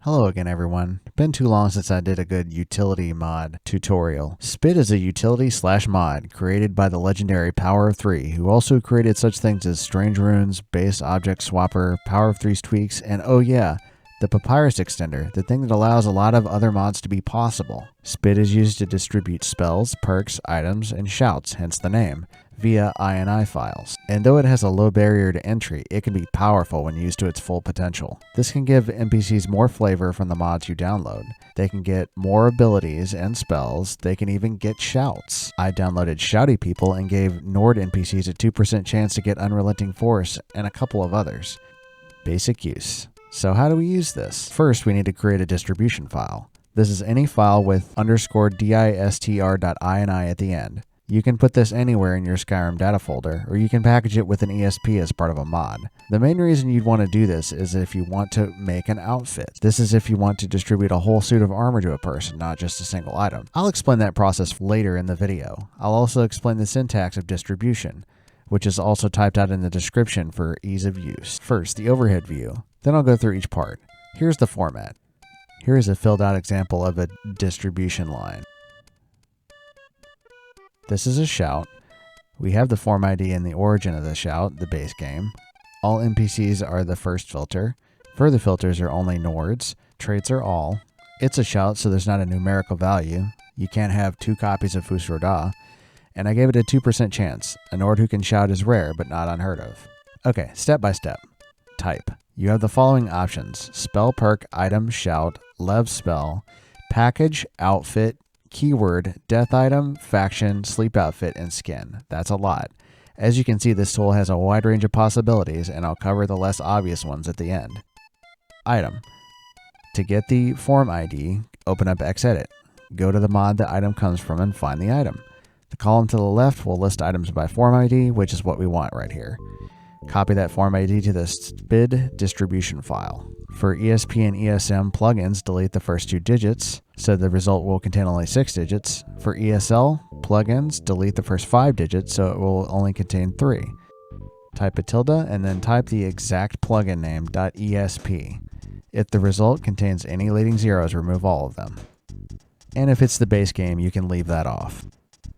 Hello again everyone. Been too long since I did a good utility mod tutorial. SPID is a utility / mod created by the legendary Power of 3, who also created such things as Strange Runes, Base Object Swapper, Power of 3's tweaks, and oh yeah, the Papyrus extender, the thing that allows a lot of other mods to be possible. SPID is used to distribute spells, perks, items, and shouts, hence the name, via INI files. And though it has a low barrier to entry, it can be powerful when used to its full potential. This can give NPCs more flavor from the mods you download. They can get more abilities and spells. They can even get shouts. I downloaded Shouty People and gave Nord NPCs a 2% chance to get Unrelenting Force and a couple of others. Basic use. So how do we use this? First, we need to create a distribution file. This is any file with _distr.ini at the end. You can put this anywhere in your Skyrim data folder, or you can package it with an ESP as part of a mod. The main reason you'd want to do this is if you want to make an outfit. This is if you want to distribute a whole suit of armor to a person, not just a single item. I'll explain that process later in the video. I'll also explain the syntax of distribution, which is also typed out in the description for ease of use. First, the overhead view. Then I'll go through each part. Here's the format. Here is a filled out example of a distribution line. This is a shout. We have the form ID and the origin of the shout, the base game. All NPCs are the first filter. Further filters are only Nords. Traits are all. It's a shout, so there's not a numerical value. You can't have 2 copies of Fusroda. And I gave it a 2% chance. A Nord who can shout is rare, but not unheard of. Okay, step by step. Type. You have the following options: Spell Perk Item Shout, Lev Spell, Package, Outfit, Keyword, Death Item, Faction, Sleep Outfit, and Skin. That's a lot. As you can see, this tool has a wide range of possibilities, and I'll cover the less obvious ones at the end. Item. To get the form ID, open up Xedit. Go to the mod the item comes from and find the item. The column to the left will list items by form ID, which is what we want right here. Copy that form ID to the SPID distribution file. For ESP and ESM plugins, delete the first 2 digits, so the result will contain only 6 digits. For ESL plugins, delete the first 5 digits, so it will only contain 3. Type a tilde and then type the exact plugin name .esp. If the result contains any leading zeros, remove all of them. And if it's the base game, you can leave that off.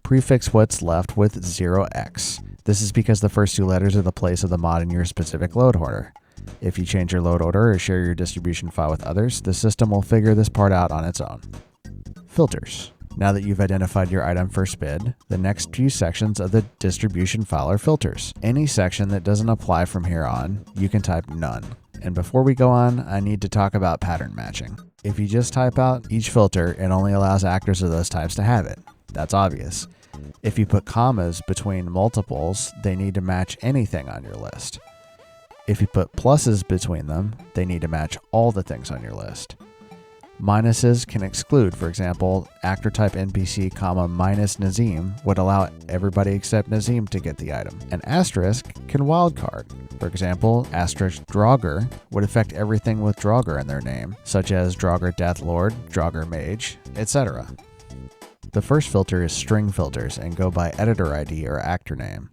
Prefix what's left with 0x. This is because the first 2 letters are the place of the mod in your specific load order. If you change your load order or share your distribution file with others, the system will figure this part out on its own. Filters. Now that you've identified your item for SPID, the next few sections of the distribution file are filters. Any section that doesn't apply from here on, you can type none. And before we go on, I need to talk about pattern matching. If you just type out each filter, it only allows actors of those types to have it. That's obvious. If you put commas between multiples, they need to match anything on your list. If you put pluses between them, they need to match all the things on your list. Minuses can exclude, for example, actor type NPC, minus Nazim would allow everybody except Nazim to get the item. An asterisk can wildcard. For example, asterisk Draugr would affect everything with Draugr in their name, such as Draugr Deathlord, Draugr Mage, etc. The first filter is string filters and go by editor ID or actor name.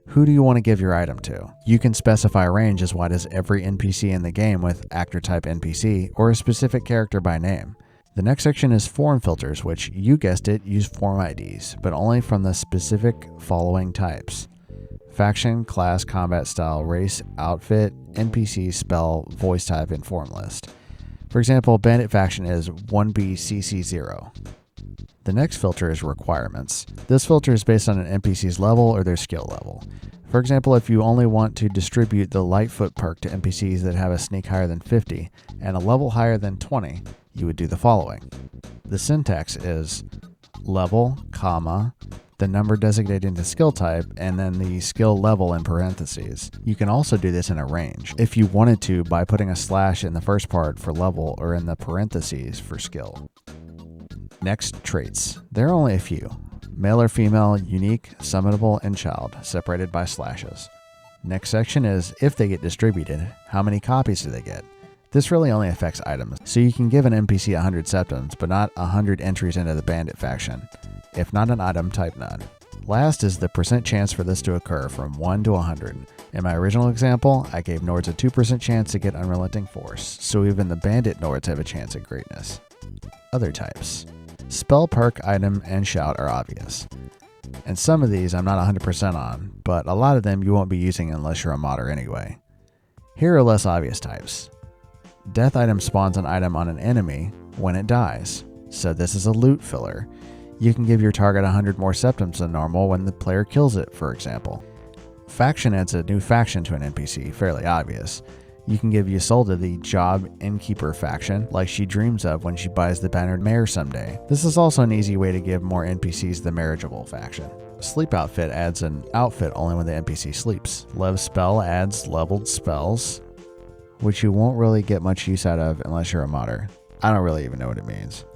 Who do you want to give your item to? You can specify a range as wide as every NPC in the game with actor type NPC or a specific character by name. The next section is form filters, which, you guessed it, use form IDs, but only from the specific following types: faction, class, combat style, race, outfit, NPC, spell, voice type, and form list. For example, bandit faction is 1BCC0. The next filter is requirements. This filter is based on an NPC's level or their skill level. For example, if you only want to distribute the Lightfoot perk to NPCs that have a sneak higher than 50 and a level higher than 20, you would do the following. The syntax is level, comma, the number designated into skill type, and then the skill level in parentheses. You can also do this in a range, if you wanted to, by putting a slash in the first part for level or in the parentheses for skill. Next, traits. There are only a few: male or female, unique, summonable, and child, separated by slashes. Next section is if they get distributed, how many copies do they get? This really only affects items, so you can give an NPC 100 septums, but not 100 entries into the bandit faction. If not an item, type none. Last is the percent chance for this to occur from 1 to 100. In my original example, I gave Nords a 2% chance to get Unrelenting Force, so even the Bandit Nords have a chance at greatness. Other types. Spell Perk Item and Shout are obvious. And some of these I'm not 100% on, but a lot of them you won't be using unless you're a modder anyway. Here are less obvious types. Death Item spawns an item on an enemy when it dies, so this is a loot filler. You can give your target 100 more septims than normal when the player kills it, for example. Faction adds a new faction to an NPC, fairly obvious. You can give Ysolda the Job Innkeeper faction, like she dreams of when she buys the Bannered Mare someday. This is also an easy way to give more NPCs the marriageable faction. Sleep Outfit adds an outfit only when the NPC sleeps. Lev Spell adds leveled spells, which you won't really get much use out of unless you're a modder. I don't really even know what it means.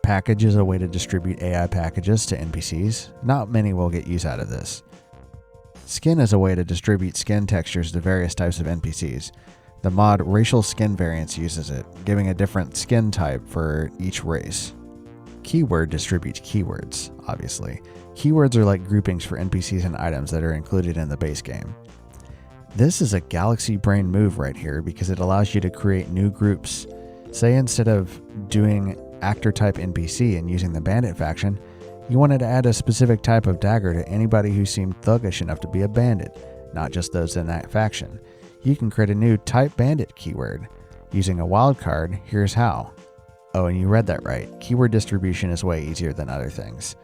Package is a way to distribute AI packages to NPCs. Not many will get use out of this. Skin is a way to distribute skin textures to various types of NPCs. The mod Racial Skin Variants uses it, giving a different skin type for each race. Keyword distributes keywords, obviously. Keywords are like groupings for NPCs and items that are included in the base game. This is a galaxy brain move right here because it allows you to create new groups. Say instead of doing actor type NPC and using the bandit faction, you wanted to add a specific type of dagger to anybody who seemed thuggish enough to be a bandit, not just those in that faction. You can create a new type bandit keyword. Using a wildcard, here's how. Oh, and you read that right. Keyword distribution is way easier than other things.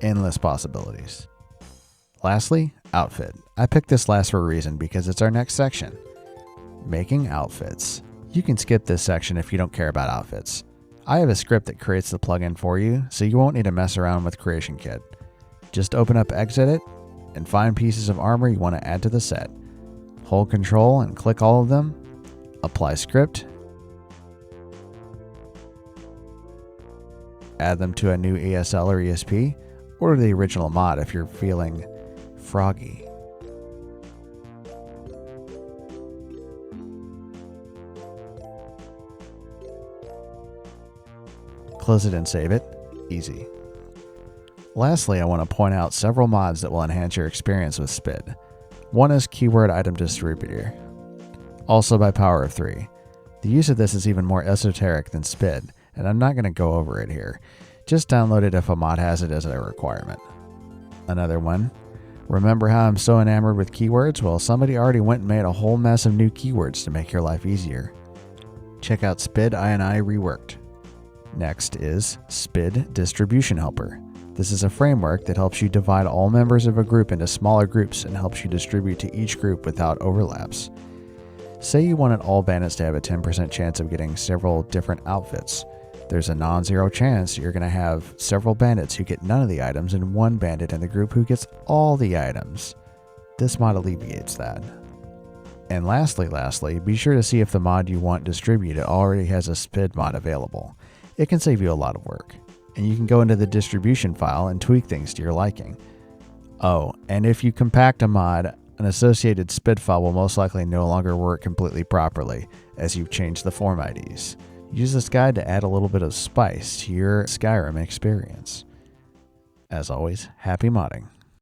Endless possibilities. Lastly, outfit. I picked this last for a reason because it's our next section. Making outfits. You can skip this section if you don't care about outfits. I have a script that creates the plugin for you, so you won't need to mess around with Creation Kit. Just open up Exit and find pieces of armor you want to add to the set. Hold Control and click all of them. Apply script. Add them to a new ESL or ESP, or the original mod if you're feeling froggy. Close it and save it. Easy. Lastly, I want to point out several mods that will enhance your experience with SPID. One is Keyword Item Distributor, also by Power of 3. The use of this is even more esoteric than SPID, and I'm not going to go over it here. Just download it if a mod has it as a requirement. Another one. Remember how I'm so enamored with keywords? Well, somebody already went and made a whole mess of new keywords to make your life easier. Check out SPID INI Reworked. Next is SPID Distribution Helper. This is a framework that helps you divide all members of a group into smaller groups and helps you distribute to each group without overlaps. Say you wanted all bandits to have a 10% chance of getting several different outfits. There's a non-zero chance you're going to have several bandits who get none of the items and one bandit in the group who gets all the items. This mod alleviates that. And lastly, be sure to see if the mod you want distributed already has a SPID mod available. It can save you a lot of work, and you can go into the distribution file and tweak things to your liking. Oh, and if you compact a mod, an associated SPID file will most likely no longer work completely properly, as you've changed the form IDs. Use this guide to add a little bit of spice to your Skyrim experience. As always, happy modding.